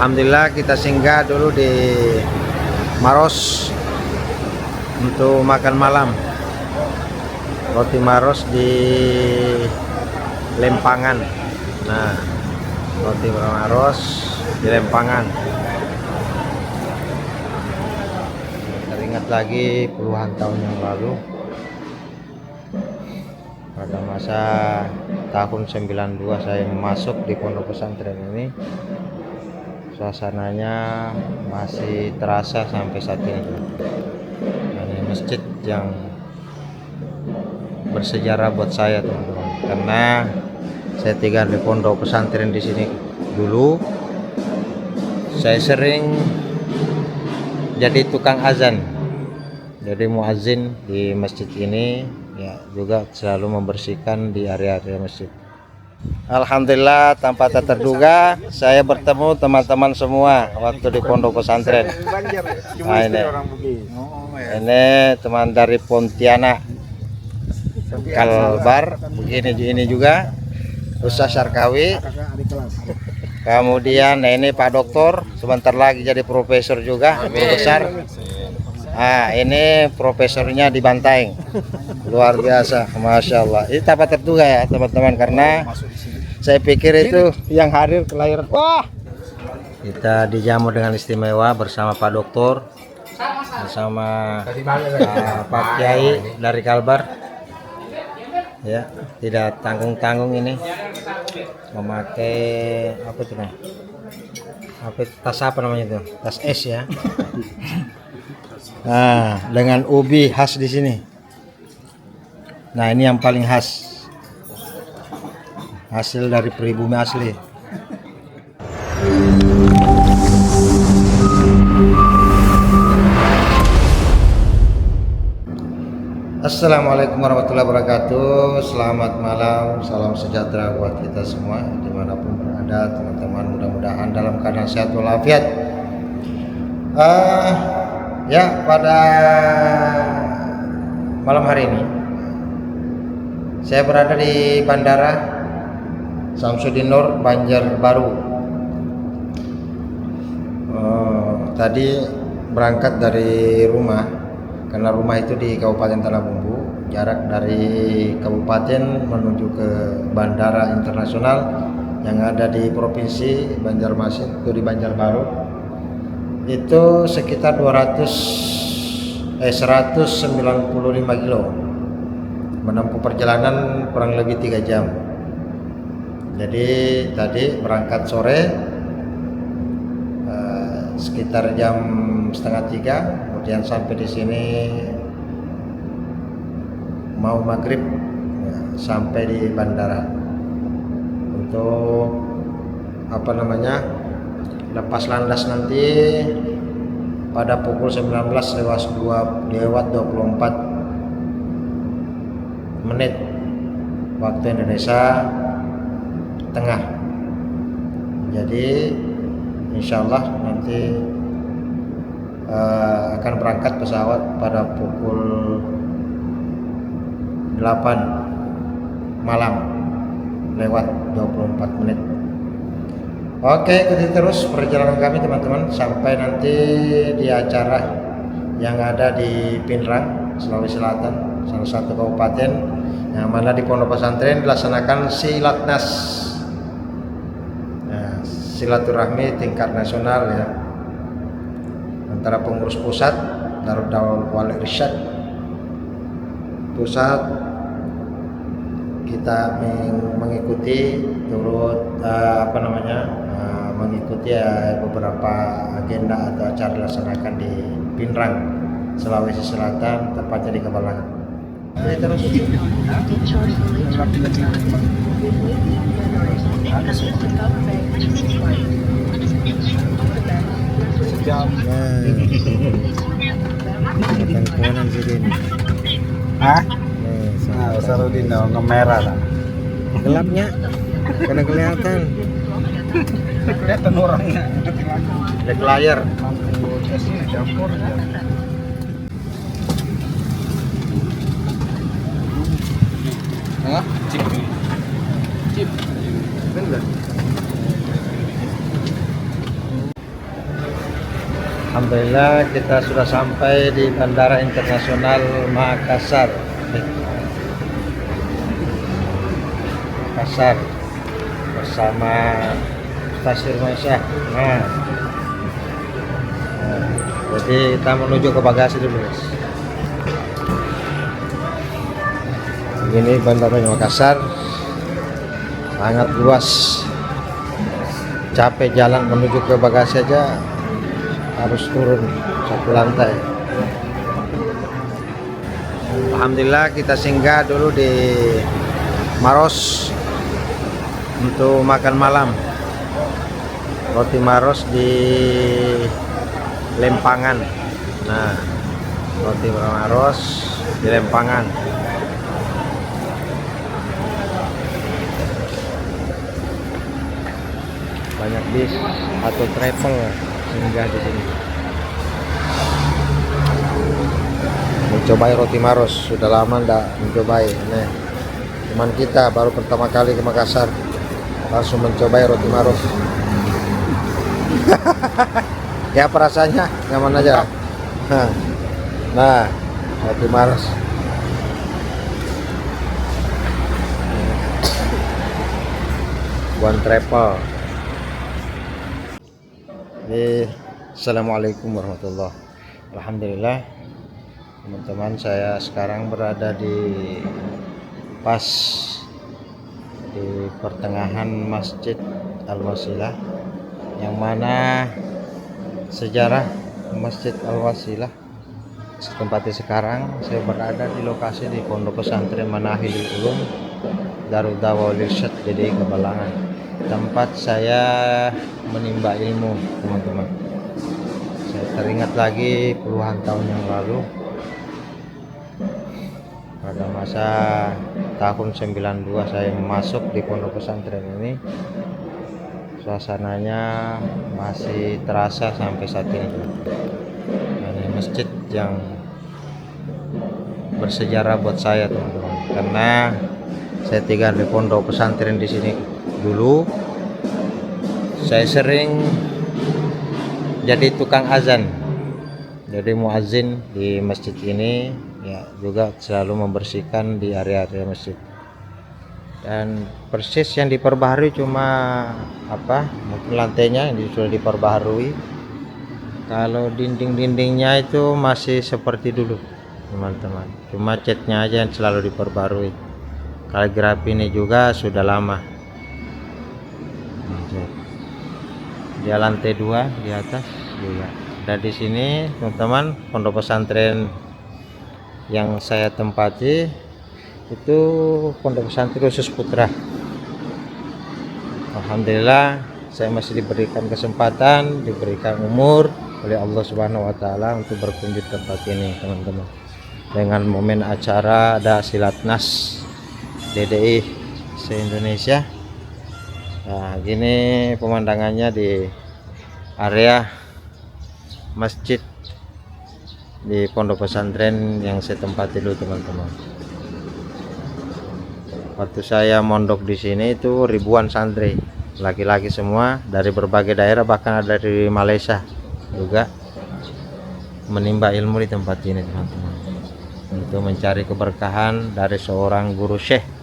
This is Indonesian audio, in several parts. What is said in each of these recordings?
Alhamdulillah kita singgah dulu di Maros untuk makan malam. Roti Maros di Lempangan. Nah, roti Maros di Lempangan. Teringat lagi puluhan tahun yang lalu, pada masa tahun 92 saya masuk di pondok pesantren ini. Suasananya masih terasa sampai saat ini. Ini masjid yang bersejarah buat saya, teman-teman, karena saya tinggal di pondok pesantren di sini dulu. Saya sering jadi tukang azan, jadi muazin di masjid ini, ya, juga selalu membersihkan di area-area masjid. Alhamdulillah, tanpa tak terduga saya bertemu teman-teman semua waktu di pondok pesantren. Nah, ini teman dari Pontianak, Kalbar, begini juga Ustaz Syarkawi. Kemudian ini Pak Doktor, sebentar lagi jadi profesor juga, besar. Nah, ini profesornya di Bantaeng, luar biasa, masya Allah. Ini tanpa terduga ya teman-teman, karena saya pikir itu yang hadir kelahiran. Wah, kita dijamu dengan istimewa bersama Pak Doktor, bersama Pak Kiai dari Kalbar. Ya, tidak tanggung-tanggung ini, memakai apa itu, tas apa namanya itu, tas es ya. Nah, dengan ubi khas di sini. Nah, ini yang paling khas, hasil dari pribumi asli. Assalamualaikum warahmatullahi wabarakatuh. Selamat malam, salam sejahtera buat kita semua dimanapun berada, teman-teman. Mudah-mudahan dalam keadaan sehat walafiat. Ya, pada malam hari ini saya berada di Bandara Samsudin Nur, Banjarbaru. Tadi berangkat dari rumah, karena rumah itu di Kabupaten Tanah Bumbu. Jarak dari kabupaten menuju ke bandara internasional yang ada di provinsi Banjarmasin, itu di Banjarbaru, itu sekitar 195 kilo, menempuh perjalanan kurang lebih 3 jam. Jadi tadi berangkat sore sekitar jam 2:30, kemudian sampai di sini mau maghrib, ya, sampai di bandara untuk lepas landas nanti pada pukul 19:24 waktu Indonesia Tengah. Jadi insya Allah nanti akan berangkat pesawat pada pukul 8 malam lewat 24 menit. Oke, ikuti terus perjalanan kami, teman-teman, sampai nanti di acara yang ada di Pinrang, Sulawesi Selatan, salah satu kabupaten yang mana di pondok pesantren dilaksanakan Silatnas, silaturahmi tingkat nasional, ya, antara pengurus pusat Darul Dawah Wal Irsyad pusat. Kita mengikuti turut mengikuti beberapa agenda atau acara dilaksanakan di Pinrang, Sulawesi Selatan, tepatnya di Kabalangan. Jadi terus kuanan sih ini. Sarudin ngemerah lah. Gelapnya karena kelihatan. Kelihatan orangnya. Back layar. Campur. Chip. Benar. Alhamdulillah kita sudah sampai di Bandara Internasional Makassar. Makassar bersama Stasiun Malaysia. Jadi kita menuju ke bagasi dulu, guys. Ini Bandara Makassar, sangat luas. Capek jalan menuju ke bagasi aja, harus turun 1 lantai. Alhamdulillah kita singgah dulu di Maros untuk makan malam. Roti Maros di Lempangan. Nah, roti Maros di Lempangan. Banyak bis atau travel singgah di sini. Mencobai roti Maros, sudah lama ndak mencobai. Nih, teman kita baru pertama kali ke Makassar, langsung mencobai roti Maros. Ya perasaannya nyaman aja. Nah, roti Maros. One travel. Assalamualaikum warahmatullahi wabarakatuh. Alhamdulillah teman-teman, saya sekarang berada di pas di pertengahan Masjid Al-Wasilah, yang mana sejarah Masjid Al-Wasilah tempatnya sekarang saya berada di lokasi di Pondok Pesantren Manahilul Ulum Darud Dawah wal Irsyad DDI Kebalangan, tempat saya menimba ilmu, teman-teman. Saya teringat lagi puluhan tahun yang lalu, pada masa tahun 92 saya masuk di pondok pesantren ini. Suasananya masih terasa sampai saat ini. Ini masjid yang bersejarah buat saya, teman-teman, karena saya tinggal di pondok pesantren di sini dulu. Saya sering jadi tukang azan, jadi muazin di masjid ini, ya, juga selalu membersihkan di area-area masjid. Dan persis yang diperbaharui cuma mungkin lantainya yang sudah diperbaharui. Kalau dinding-dindingnya itu masih seperti dulu, teman-teman, cuma catnya aja yang selalu diperbaharui. Kaligrafi ini juga sudah lama. Dia lantai 2 di atas juga. Dan di sini, teman-teman, pondok pesantren yang saya tempati itu pondok pesantren khusus putra. Alhamdulillah saya masih diberikan kesempatan, diberikan umur oleh Allah Subhanahu wa taala untuk berkunjung tempat ini, teman-teman. Dengan momen acara ada Silatnas DDI se-Indonesia. Nah, gini pemandangannya di area masjid di pondok pesantren yang saya tempati dulu, teman-teman. Waktu saya mondok di sini itu ribuan santri, laki-laki semua dari berbagai daerah, bahkan ada dari Malaysia juga menimba ilmu di tempat ini, teman-teman, untuk mencari keberkahan dari seorang guru syekh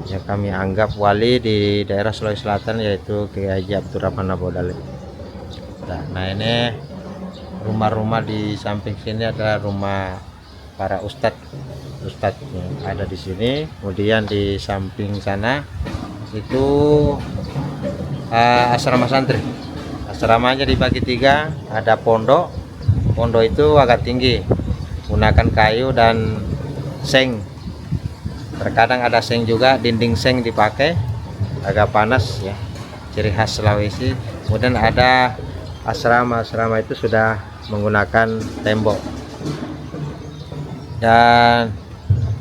yang kami anggap wali di daerah Sulawesi Selatan, yaitu Kiai Haji Abdurrahman Abu Dalib. Nah, ini rumah-rumah di samping sini adalah rumah para ustadz yang ada di sini. Kemudian di samping sana itu asrama santri. Asramanya dibagi 3, ada pondok itu agak tinggi, gunakan kayu dan seng. Terkadang ada seng juga, dinding seng dipakai, agak panas ya, ciri khas Sulawesi. Kemudian ada asrama itu sudah menggunakan tembok. Dan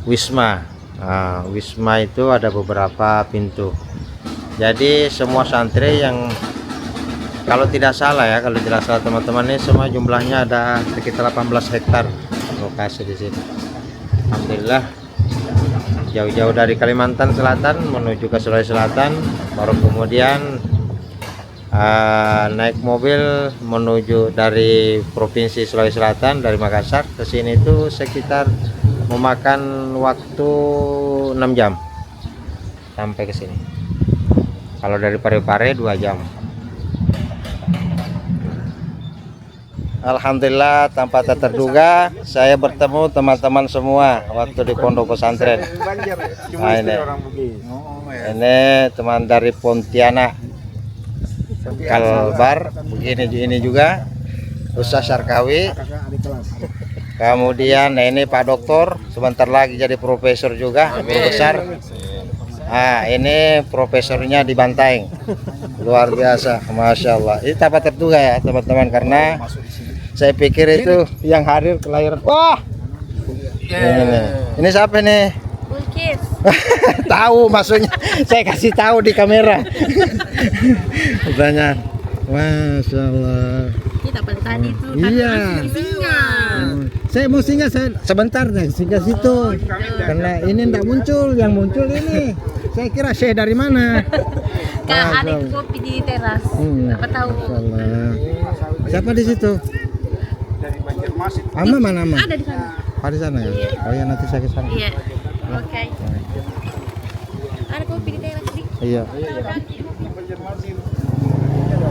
wisma, wisma itu ada beberapa pintu. Jadi semua santri yang kalau tidak salah teman-teman, ini semua jumlahnya ada sekitar 18 hektar lokasi di sini. Alhamdulillah jauh-jauh dari Kalimantan Selatan menuju ke Sulawesi Selatan, baru kemudian naik mobil menuju dari Provinsi Sulawesi Selatan dari Makassar ke sini itu sekitar memakan waktu 6 jam sampai ke sini. Kalau dari Parepare 2 jam. Alhamdulillah tanpa terduga saya bertemu teman-teman semua waktu di pondok pesantren. Nah, ini teman dari Pontianak, Kalbar, ini juga Ustaz Syarkawi. Kemudian ini Pak Doktor sebentar lagi jadi profesor juga, guru besar. Nah, ini profesornya di Bantaeng, luar biasa, masya Allah. Ini tanpa terduga ya teman-teman, karena saya pikir itu yang hadir kelahiran. Wah, ini siapa nih? Bulkis. Tahu maksudnya, saya kasih tahu di kamera. Pertanyaan, masya Allah. Kita pada tadi itu. Iya. Singa. Saya mau singgah sebentar deh, singgah situ. Karena ini enggak muncul, yang muncul ini. Saya kira saya dari mana? Kak, ada kopi di teras. Apa tahu? Masalah. Siapa di situ? Ama mana ama? Ada di sana. Di sana ya. Oh ya, nanti saya ke sana. Iya. Oke. Ada kopi di teras di. Iya.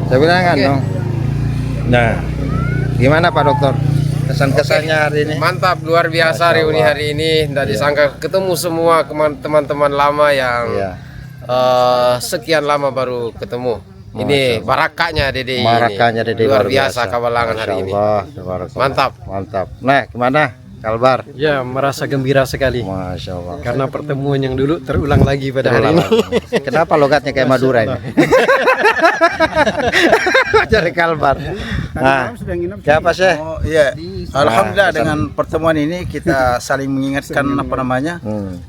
Saya bilang kan dong. Nah, gimana Pak Dokter? Kesan-kesannya hari ini? Mantap, luar biasa reuni hari ini. Tidak disangka ketemu semua teman-teman lama yang sekian lama baru ketemu. Ini barakanya Dede. Barakanya Dede luar biasa Kabalangan hari ini. Mantap. Mantap. Nah, gimana Kalbar? Ya, merasa gembira sekali. Masya Allah. Karena pertemuan yang dulu terulang lagi pada hari ini. Kenapa logatnya kayak Madura ini? Dari Kalbar. Nah, siapa sih? Oh iya, alhamdulillah dengan pertemuan ini kita saling mengingatkan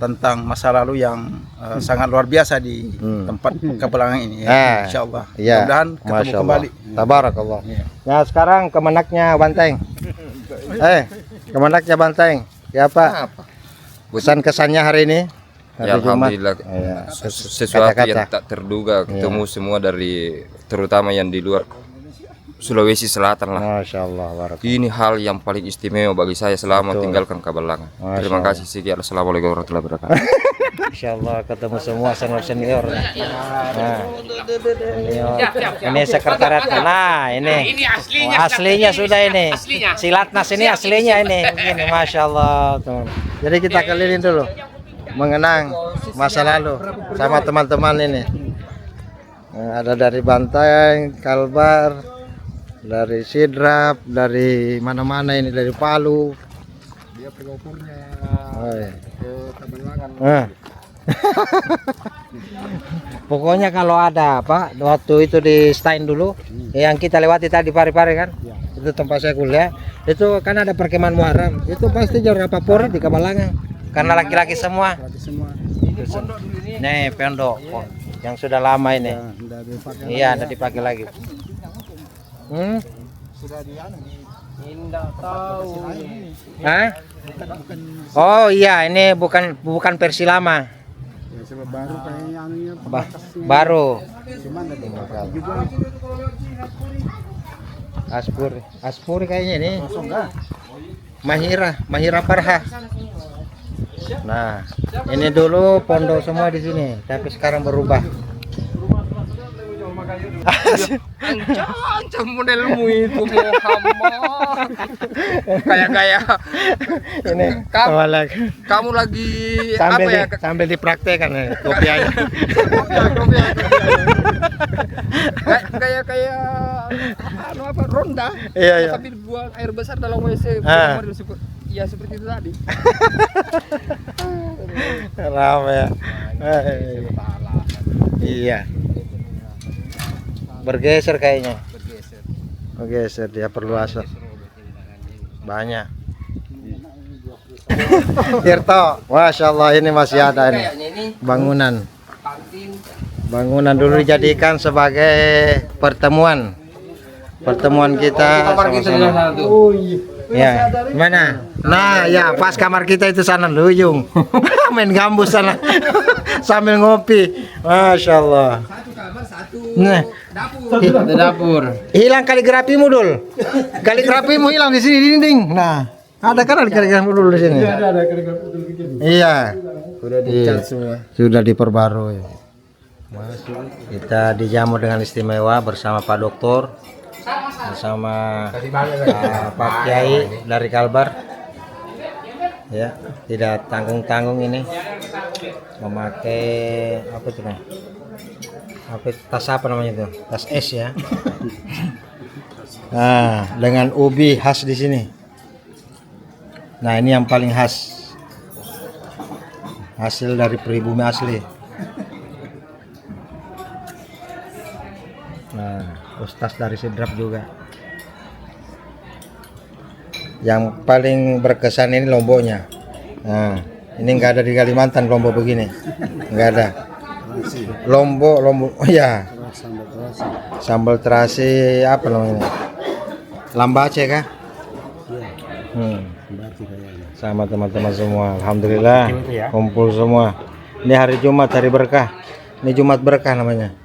tentang masa lalu yang sangat luar biasa di tempat Kabalangan ini. Insya Allah. Iya. Mudah-mudahan ketemu kembali. Tabarakallah. Nah, sekarang kemenaknya Bantaeng. Kemenaknya Bantaeng. Siapa? Pesan kesannya hari ini? Ya, alhamdulillah, sesuatu yang tak terduga, ketemu semua dari terutama yang di luar Sulawesi Selatan lah. Masya Allah. Ini hal yang paling istimewa bagi saya selama tinggalkan Kabalangan. Terima kasih sekian. Assalamualaikum warahmatullahi wabarakatuh. Insya Allah ketemu semua senior. Nah, ini sekretariat. Nah, ini aslinya sudah ini. Silatnas ini aslinya ini. Begini, masya Allah. Teman. Jadi kita keliling dulu, mengenang masa lalu sama teman-teman ini. Nah, ada dari Bantaeng, Kalbar, dari Sidrap, dari mana-mana ini, dari Palu. Dia pelopornya. Oh, iya. Pokoknya kalau ada apa waktu itu di Stein dulu yang kita lewati tadi Parepare kan, itu tempat saya kuliah, itu kan ada perkemahan Muharram, itu pasti jauh Rapapori di Kabalangan karena laki-laki semua. Nih pondok yang sudah lama ini, iya tidak dipakai lagi. Hah? Oh iya, ini bukan versi lama. Baru. Aspuri kayaknya ini. Mahira Parha. Nah, ini dulu pondok semua di sini, tapi sekarang berubah. Ancam modelmu itu Muhammad. Kayak Ini kamu lagi sambil apa ya? sambil dipraktekkan ya kopiahnya. kayak apa ronda. Iya. Sambil buang air besar dalam WC. Ya seperti itu tadi. Ramai ya. Iya. Bergeser kayaknya. Bergeser dia perluasan. Banyak. Tirto, masya Allah ini masih ada ini bangunan. Bangunan dulu dijadikan sebagai pertemuan kita sama-sama. Ya, mana? Nah, ya pas kamar kita itu sana Luyung. Main gambus sana sambil ngopi. Masya Allah. Nah, Ada dapur. hilang kaligrafimu dul. Kaligrafimu hilang di sini di dinding. Nah, ada kan kaligrafimu dulu di sini. Ada Iya. Udah dicat semua. Sudah diperbarui. Kita dijamu dengan istimewa bersama Pak Doktor, bersama Pak Kiai dari Kalbar. Ya, tidak tanggung-tanggung ini memakai apa itu nih? Tas apa namanya itu? Tas es ya. Nah, dengan ubi khas di sini. Nah, ini yang paling khas. Hasil dari pribumi asli. Nah, ustaz dari Sidrap juga. Yang paling berkesan ini lomboknya. Nah, ini nggak ada di Kalimantan lombok begini, nggak ada. Lombok, oh ya. Sambal terasi apa namanya? Lambace kah? Sama teman-teman semua, alhamdulillah kumpul semua. Ini hari Jumat, hari berkah. Ini Jumat berkah namanya.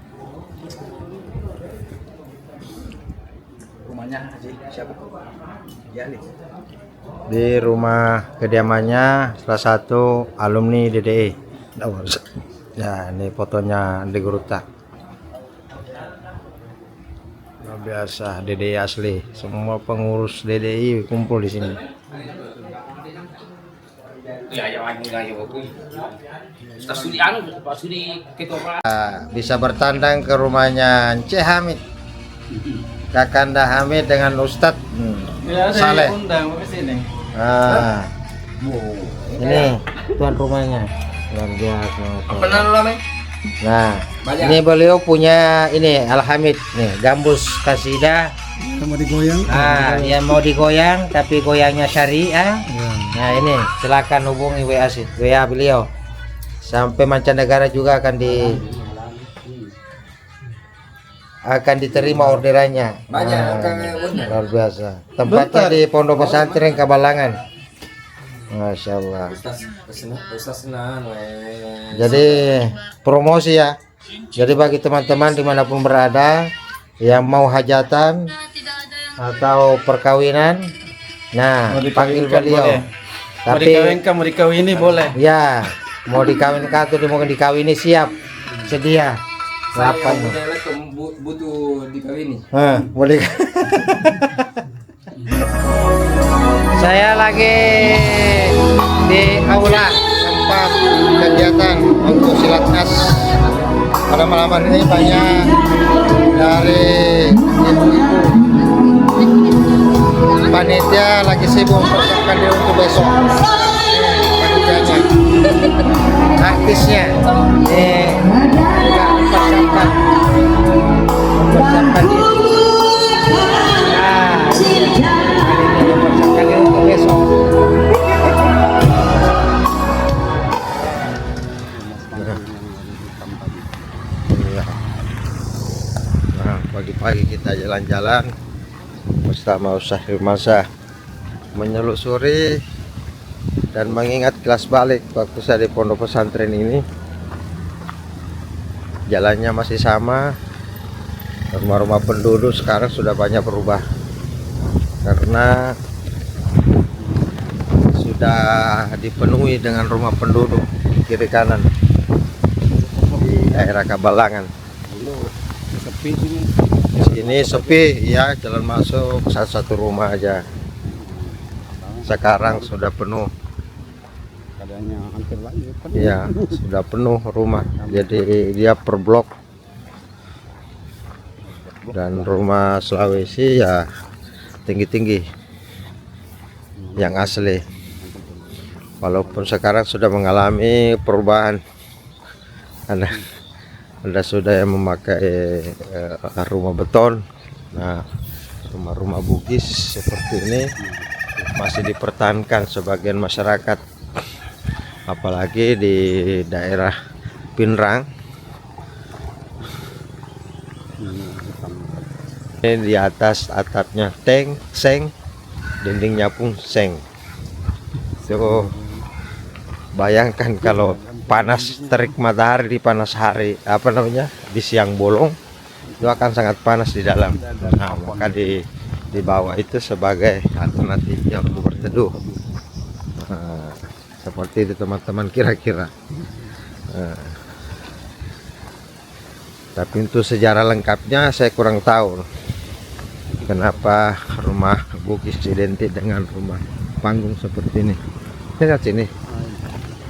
Di rumah kediamannya salah satu alumni DDI. Ya, ini fotonya di Guruta. Luar biasa, DDI asli. Semua pengurus DDI kumpul di sini. Bisa bertandang ke rumahnya Ceh Hamid, Kakanda Hamid dengan Ustadz Saleh. Ini tuan rumahnya luar biasa. Nah, ini beliau punya ini Alhamid nih, gambus kasidah. Mau digoyang? Yang mau digoyang tapi goyangnya syariah. Nah, ini silakan hubungi WA beliau. Sampai mancanegara juga akan diterima orderannya. Luar biasa. Tempatnya di Pondok Pesantren Kabalangan. Masya Allah. Jadi promosi ya. Jadi bagi teman-teman dimanapun berada yang mau hajatan atau perkawinan, nah panggil beliau. Tapi mau dikawini boleh. Ya, mau dikawinkan atau mau dikawini siap, sedia. Kapan? Butuh dikawini. Boleh. Saya lagi di aula tempat kegiatan untuk silat as. Pada malam hari ini banyak dari ibu-ibu. Panitia lagi sibuk mempersiapkan diri untuk besok. Panitianya, artisnya, juga mempersiapkan diri. Mempersiapkan diri untuk besok. Nah, pagi-pagi kita jalan-jalan bersama Ustaz Firmansyah, menyelusuri dan mengingat kelas balik waktu saya di pondok pesantren ini. Jalannya masih sama, rumah-rumah penduduk sekarang sudah banyak berubah karena sudah dipenuhi dengan rumah penduduk kiri kanan di daerah Kabalangan. Ini sepi ya, jalan masuk satu rumah aja. Sekarang sudah penuh. Ya, sudah penuh rumah. Jadi dia per blok. Dan rumah Sulawesi ya tinggi-tinggi yang asli. Walaupun sekarang sudah mengalami perubahan. Ada sudah yang memakai rumah beton. Nah, rumah-rumah Bugis seperti ini masih dipertahankan sebagian masyarakat, apalagi di daerah Pinrang. Ini di atas atapnya seng, dindingnya pun seng. So, bayangkan kalau panas terik matahari di panas hari apa namanya di siang bolong itu akan sangat panas di dalam. Nah, maka di bawah itu sebagai alternatif yang untuk berteduh. Nah, seperti itu teman-teman kira-kira. Nah, tapi untuk sejarah lengkapnya saya kurang tahu kenapa rumah Bukis identik dengan rumah panggung seperti ini. Lihat sini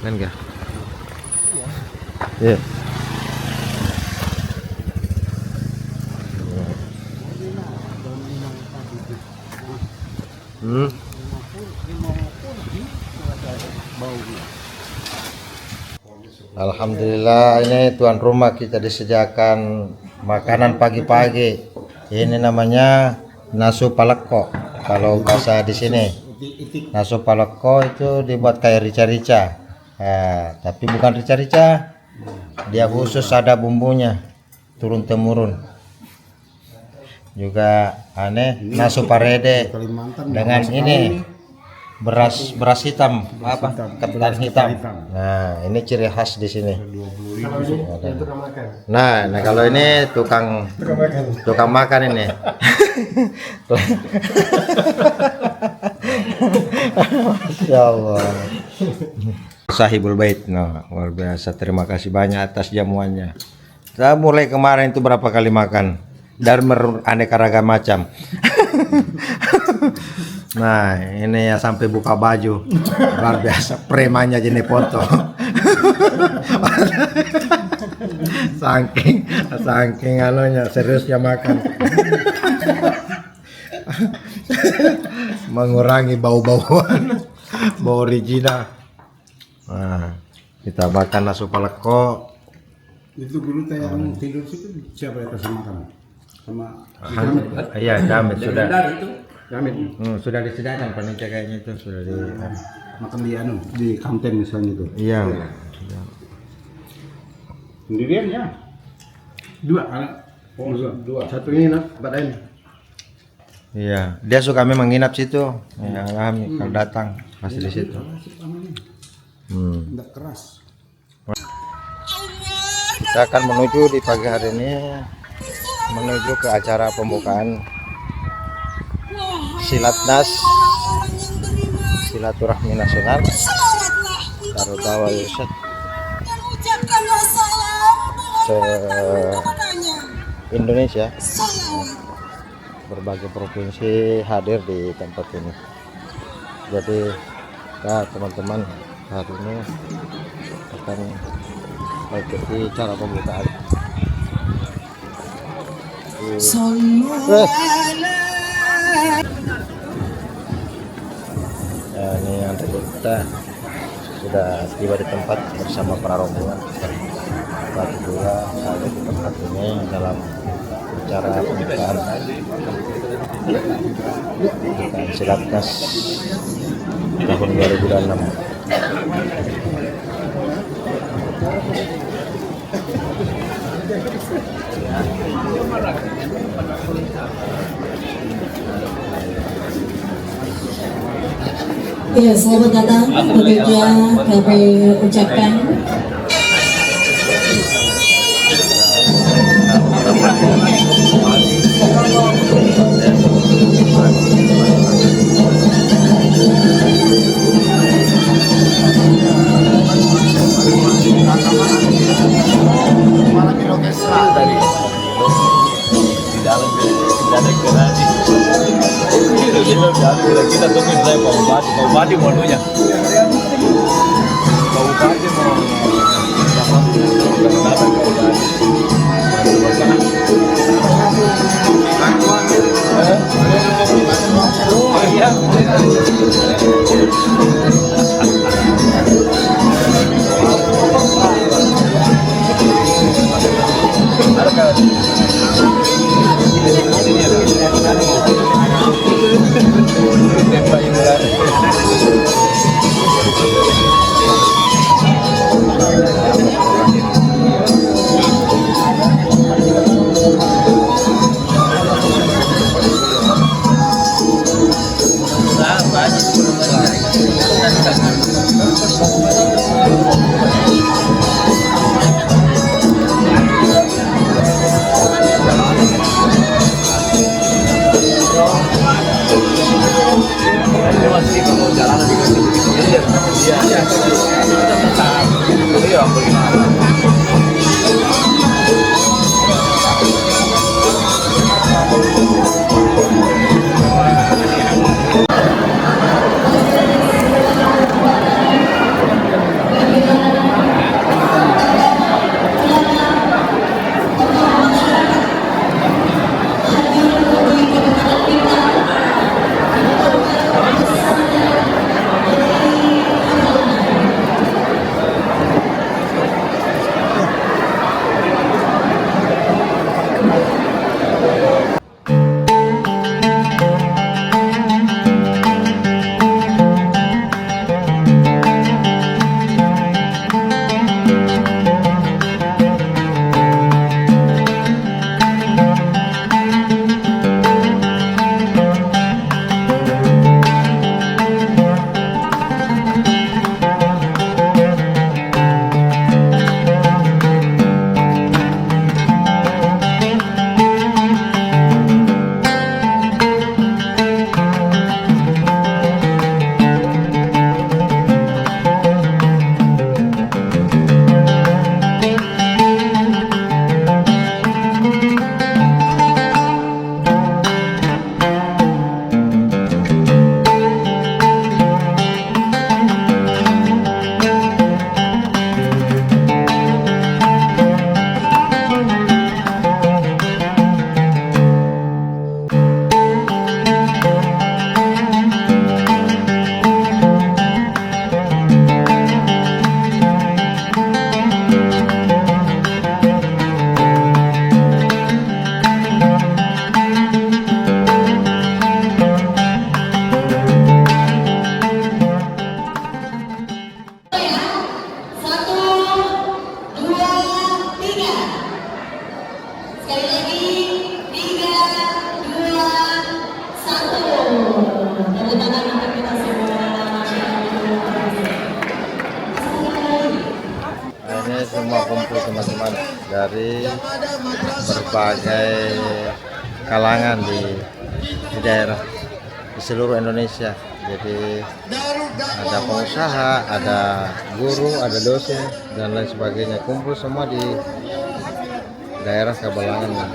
kan enggak? Iya. Alhamdulillah, ini tuan rumah kita disediakan makanan pagi-pagi. Ini namanya nasu paleko. Kalau bahasa di sini, nasu paleko itu dibuat kayak rica-rica. Tapi bukan rica-rica, dia khusus ada bumbunya, turun temurun. Juga aneh nasu parede dengan ini beras hitam apa ketan hitam. Nah, ini ciri khas di sini. Nah, kalau ini tukang makan ini. Ya Allah. Sahibul Bait. Nah, luar biasa. Terima kasih banyak atas jamuannya. Saya mulai kemarin itu berapa kali makan dan aneka ragam macam. Nah, ini ya sampai buka baju. Luar biasa, premannya jenis foto. saking anunya seriusnya makan. Mengurangi bau-bauan, bau original. Nah, kita makan nasu paleko. Itu guru yang tidur situ siapa yang kasih makan? Sama iya, Jamit sudah. Jamin. Sudah disediakan panitia kayaknya itu sudah di Makan di kantin misalnya itu. Iya. Sendirian ya? Dua anak. Oh, dua. Satu ini nak badan. Iya, dia suka memang nginap situ. Ya, kami kalau datang pasti di situ. Tidak keras. Kita akan menuju di pagi hari ini menuju ke acara pembukaan Silatnas Silaturahmi Nasional Darudawa Yusuf se-Indonesia. Berbagai provinsi hadir di tempat ini. Jadi ya, teman-teman hari ini akan mengikuti cara pembukaan. Ya, ini yang kita sudah tiba di tempat bersama para rombongan. Kita juga ada di tempat ini dalam acara pembukaan Silatnas tahun 2006. Ya, selamat datang bekerja kami ucapkan. Kita tungguin saya Pak Bupati mau nunya. Pak Bupati mau datang Pak Bupati. Ini semua kumpul teman-teman dari berbagai kalangan di daerah di seluruh Indonesia. Jadi ada pengusaha, ada guru, ada dosen dan lain sebagainya, kumpul semua di daerah Kabalangan.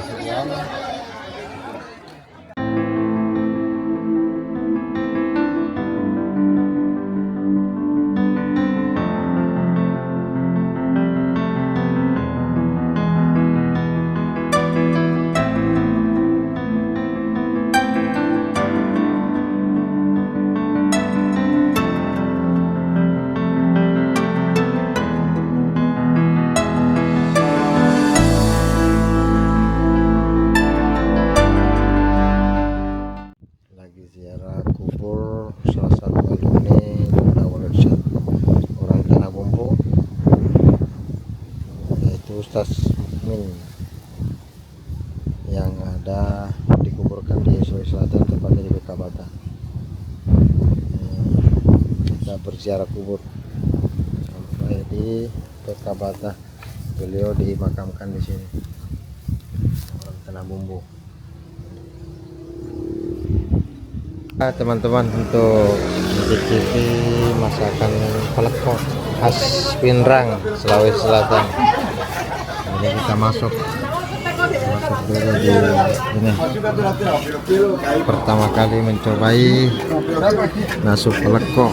Ziarah kubur salah satu alumni Universitas orang Tanah Bumbu, yaitu Ustaz Min, yang ada dikuburkan di Sulawesi Selatan, tepatnya di Bekabata. Kita berziarah kubur sampai di Bekabata. Beliau dimakamkan di sini, orang Tanah Bumbu. Teman-teman, untuk mencicipi masakan peleko khas Pinrang, Sulawesi Selatan. Jadi kita masuk dulu di ini. Pertama kali mencobai nasu peleko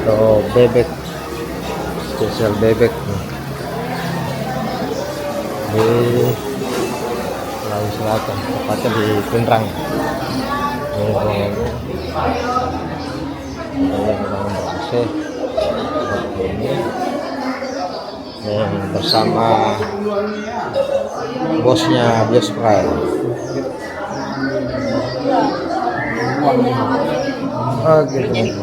atau bebek, spesial bebek di Sulawesi Selatan, tepatnya di Pinrang. Ini bersama bosnya Biospray. Oh gitu.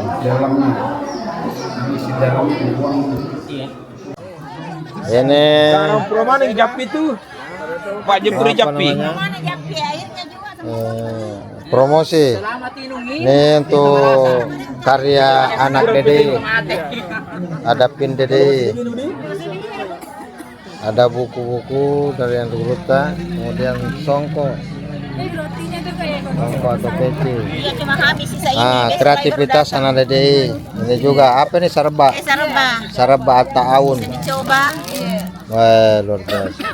Ini Promaning Japi itu Pak Jepuri Japi. Promosi ini untuk karya anak Dede, ada pin Dede, ada buku-buku dari Andruta, kemudian songko rotinya juga ya. Mangkok atau peci. Iya, cuma habis sisa ini. Ah, Besok kreativitas driver anak DDI. Ini juga apa nih sarba? datang. Sarba. Sarba ataun. Dicoba. Iya. Wah, luar biasa.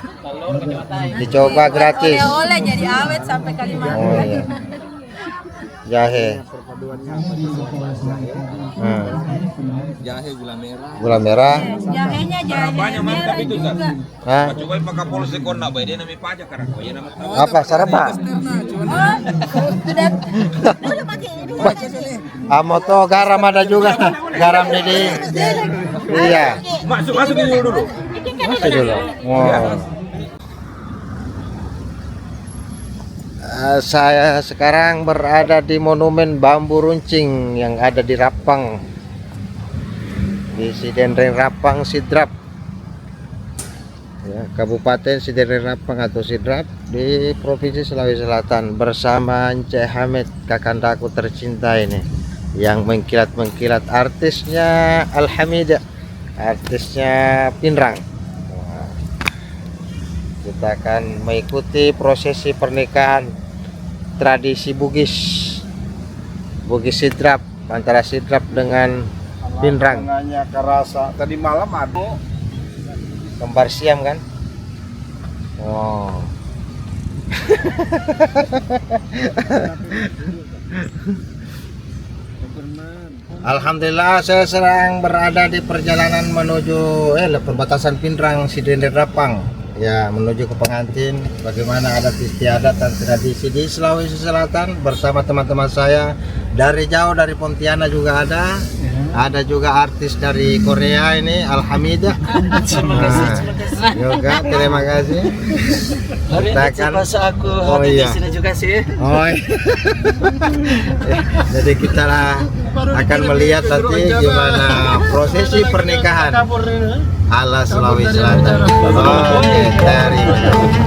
Dicoba gratis. Oleh-oleh jadi awet sampai Kalimantan. Oh iya. Jahe. Jahe gula merah. Gula merah. Jahenya jahe merah juga. Hah? Coba pakai polos ekor nak bayi dia namanya pajak karena kau ya nama. Apa sarba? Sudah pakai ini. Amoto garam ada juga. Garam DDI. Iya. Masuk dulu. Masuk dulu. Wow. Saya sekarang berada di Monumen Bambu Runcing yang ada di Rapang, di Sidenreng Rapang Sidrap, ya, Kabupaten Sidenreng Rapang atau Sidrap di Provinsi Sulawesi Selatan, bersama Encik Hamid, kakandaku tercinta ini yang mengkilat-mengkilat, artisnya Alhamida, artisnya Pinrang. Wah. Kita akan mengikuti prosesi pernikahan tradisi Bugis Sidrap, antara Sidrap dengan Pinrang. Tangannya kerasa. Tadi malam ada. Kembar siam kan? Wow. Alhamdulillah, saya sedang berada di perjalanan menuju perbatasan Pinrang Sidenreng Rapang. Ya, menuju ke pengantin. Bagaimana adat istiadat dan tradisi di Sulawesi Selatan bersama teman-teman saya dari jauh, dari Pontianak juga ada. Ada juga artis dari Korea ini, Alhamida. Terima kasih. Juga terima kasih. Kita akan aku oh iya. Di sini juga sih. Oh iya. Jadi kita akan melihat nanti gimana prosesi pernikahan ala Sulawesi Selatan. Oke, terima kasih.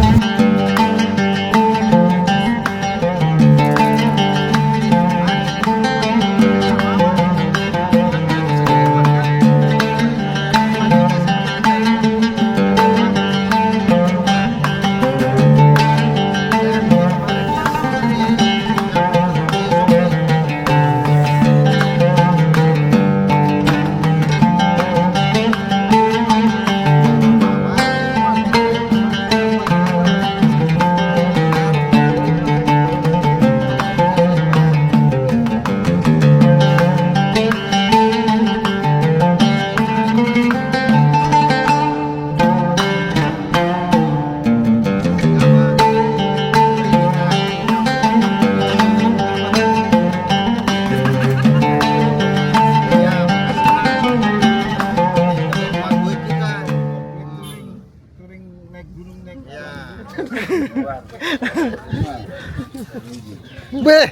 Beh,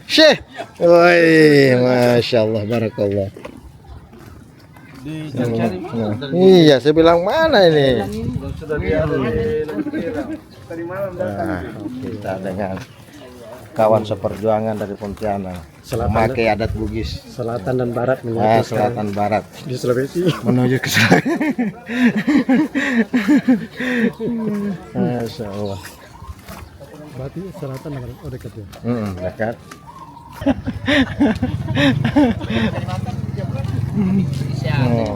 Syekh. Woi, Masya Allah, Barakallah. Iya, saya bilang mana ini? Nah, kita dengan kawan seperjuangan dari Pontianak, memakai adat Bugis. Selatan dan barat Selatan barat di Sulawesi menuju ke Sulawesi. Masya Allah. Berarti selatan dan barat dekat ya. Dekat.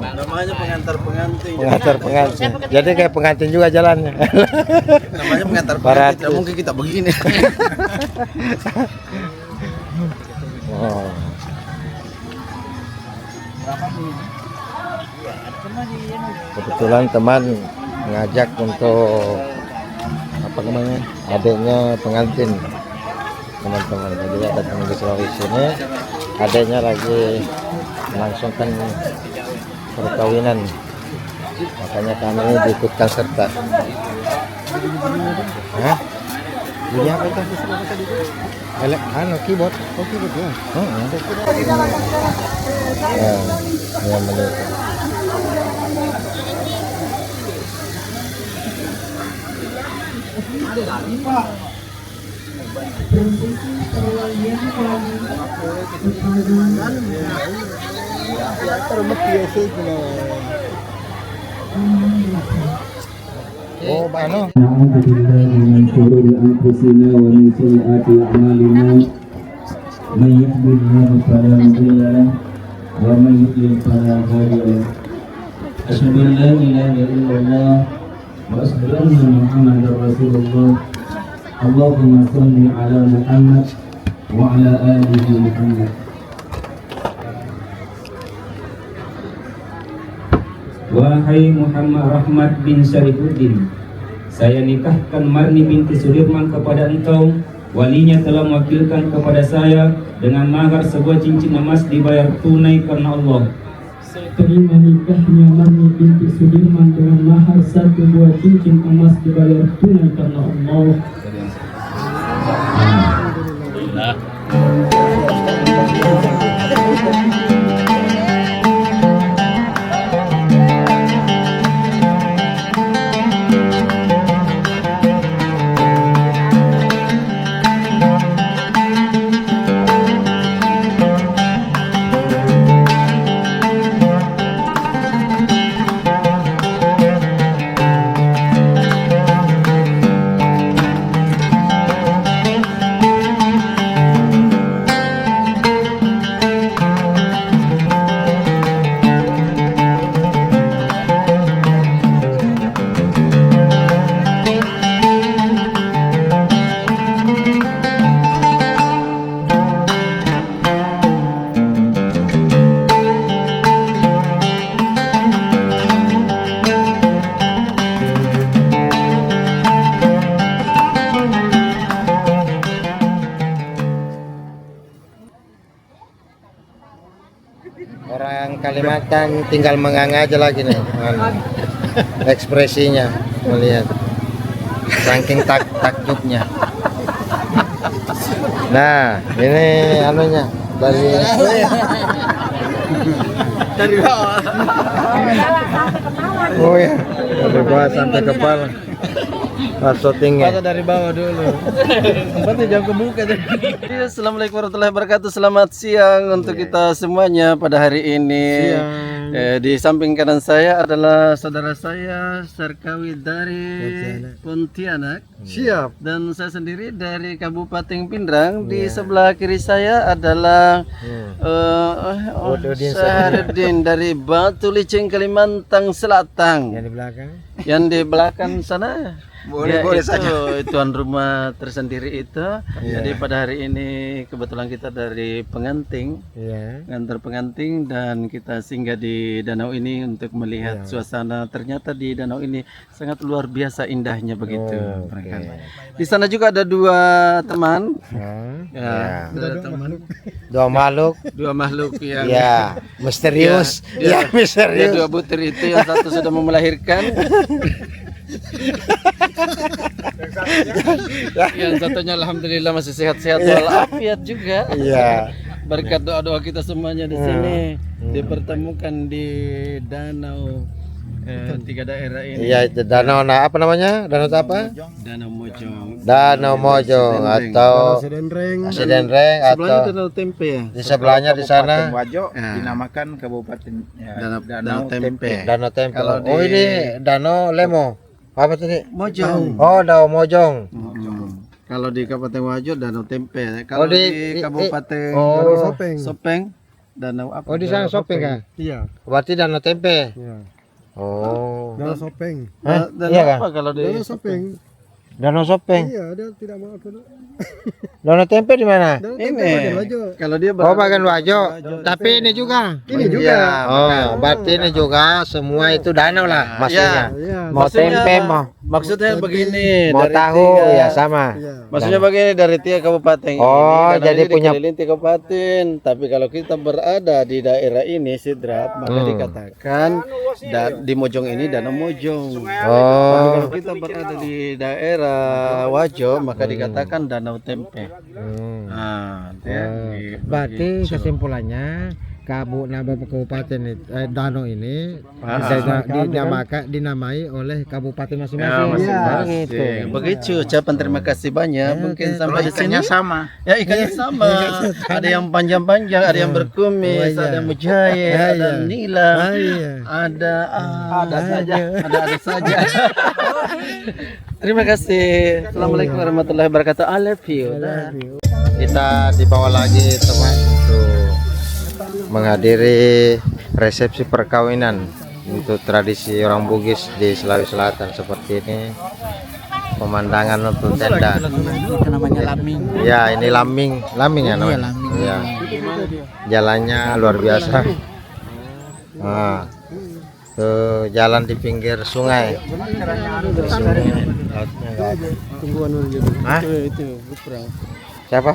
Namanya pengantar pengantin. Pengantar pengantin. Jadi kayak pengantin juga jalannya. Namanya pengantar Barat. pengantin. Tidak mungkin kita begini. Oh. Kebetulan teman ngajak untuk apa namanya, adiknya pengantin, teman-teman. Jadi ada teman di Sulawesi ini, adiknya lagi melangsungkan perkawinan, makanya kami diikutkan serta. Hah? Bunyi apa itu? Keyboard. Oh, keyboard ya. Ya, menit. Oh, anu. نعوذ بالله من شرور أنفسنا ومن سيئات أعمالنا من يهده الله فلا مضل له ومن يضلل فلا هادي له أشهد أن لا إله إلا الله وأشهد أن محمدا رسول الله اللهم صل على محمد وعلى آله محمد. Wahai Muhammad Rahmat bin Syarifuddin, saya nikahkan Marni binti Sudirman kepada engkau. Walinya telah mewakilkan kepada saya dengan mahar sebuah cincin emas dibayar tunai karena Allah. Saya terima nikahnya Marni binti Sudirman dengan mahar satu buah cincin emas dibayar tunai karena Allah. Orang Kalimantan tinggal menganga aja lagi nih, ekspresinya melihat, saking takjubnya. Nah, ini anunya dari bawah. Oh ya, dari bawah sampai kepala. Pas syutingnya dari bawah dulu. Tempatnya jauh kebuka. Assalamualaikum warahmatullahi wabarakatuh. Selamat siang untuk kita semuanya pada hari ini. Di samping kanan saya adalah saudara saya Sarkawi dari Pontianak. siap. Dan saya sendiri dari Kabupaten Pindrang. Di sebelah kiri saya adalah Sahardin dari Batu Licin, Kalimantan Selatan. Yang di belakang. Yang di belakang sana Boleh itu saja. tuan rumah tersendiri itu. Iya. Jadi pada hari ini kebetulan kita dari pengantin, Iya. ngantar pengantin, dan kita singgah di danau ini untuk melihat suasana. Ternyata di danau ini sangat luar biasa indahnya begitu. Di sana juga ada dua teman. Ada teman. Dua makhluk yang ya misterius. Ya, Ya, misterius. dua butir itu, yang satu sudah mau melahirkan. Yang satunya alhamdulillah masih sehat-sehat walafiat juga. Iya. Berkat doa-doa kita semuanya di sini dipertemukan di danau tiga daerah ini. Iya, itu danau apa namanya? Danau apa? Danau Mojong. Danau Mojong atau Sidenreng Sebelahnya atau Danau Tempe ya. di sebelahnya di sana Wajo dinamakan Kabupaten Danau Tempe. Danau Tempe. Kalau Oh, di- ini Danau Lemo. Apa tadi? Mojong. Oh, Danau Mojong. Kalau di Kabupaten Wajo Danau Tempe. Kalau di Kabupaten Sopeng Danau apa? Oh, di sana Sopeng kan? Iya. Berarti Danau Tempe. Iya. Oh. Danau Sopeng. Hah? Danau Iya kan? apa kalau di Danau Sopeng. Danau Sopeng. Iya, dia tidak mau apa. Danau Tempe di mana? Danau ini? Tempe bagian Wajo. Kalau dia Oh, bagian Wajo. Tapi ini juga. Ini juga. Oh, berarti ini juga semua itu danau lah maksudnya. Iya. Mau Maksudnya tempe apa? mau Maksudnya begini, mau dari tahu tiga- ya sama. Iya. Maksudnya begini, dari tiga kabupaten Oh, ini, jadi punya- dikelilingi tiga kabupaten. Tapi kalau kita berada di daerah ini Sidrap, maka dikatakan di Mojong ini Danau Mojong. Tapi Oh. kalau kita berada di daerah Wajo, maka dikatakan Danau Tempe. Nah, Berarti kesimpulannya kabupaten danau ini dinamai oleh kabupaten masing-masing. Begitu. Begitu. Ucapan terima kasih banyak. Mungkin sampai di sini sama. ya ikannya sama. Ada yang panjang-panjang, ada yang berkumis, ada mujair, ada nila, ada saja. Terima kasih. Assalamualaikum warahmatullahi wabarakatuh. I love you. Kita dibawa lagi teman untuk menghadiri resepsi perkawinan untuk tradisi orang Bugis di Sulawesi Selatan seperti ini. Pemandangan untuk tenda. Namanya Laming. Ya, ini Laming ya namanya. Ya. Jalannya luar biasa. Nah, tuh jalan di pinggir sungai. Lautnya nggak ada. Hah? Itu perang. Siapa?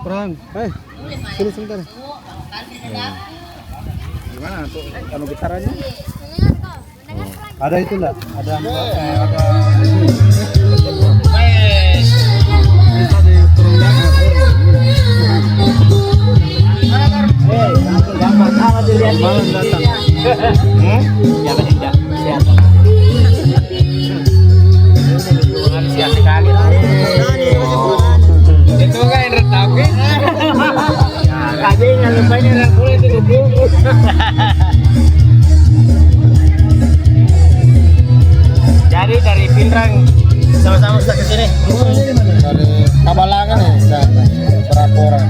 Perang. Sini sebentar. Gimana tuh kalau getarannya? Ada itu enggak? Ada Itu kan yang retape. Kayaknya lupain yang boleh itu. Jadi dari Pindrang sama-sama sudah ke sini. Dari Kabalangan ya, berapa orang?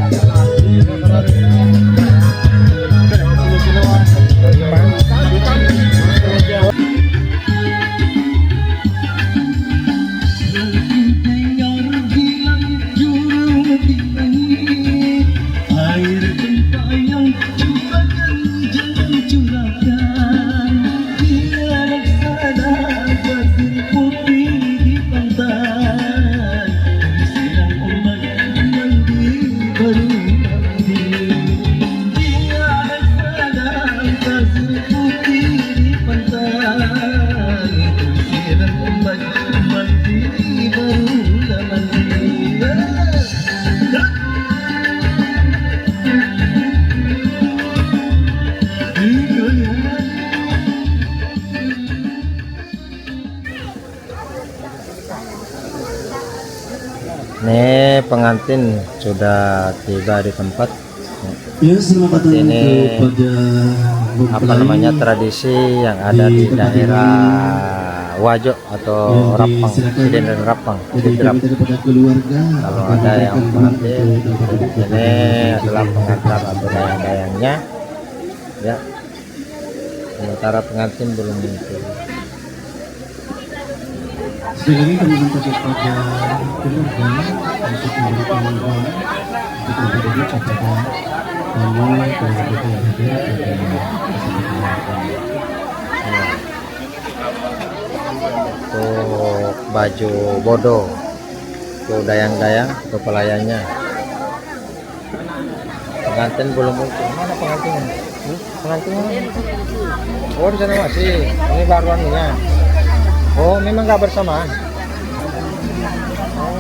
Nih pengantin sudah tiba di tempat. Ya, selamat datang Ini kepada apa namanya tradisi yang ada di daerah Wajo atau Rapang, Siden dan Rapang. Jadi kami kepada keluarga. Kalau ada yang pengantin, ini adalah pengantar atau dayang-dayangnya. Ya, sementara pengantin belum muncul. Sekali lagi kami minta kepada keluarga untuk memberikan doa untuk menjadi catatan kami keluarga yang hadir pada kesempatan Untuk baju bodo, tuh dayang-dayang, tuh pelayannya. Pengantin belum muncul. Mana pengantinnya? Pengantinnya? Oh, di sana masih. Ini baruannya. Oh, memang nggak bersamaan. Oh.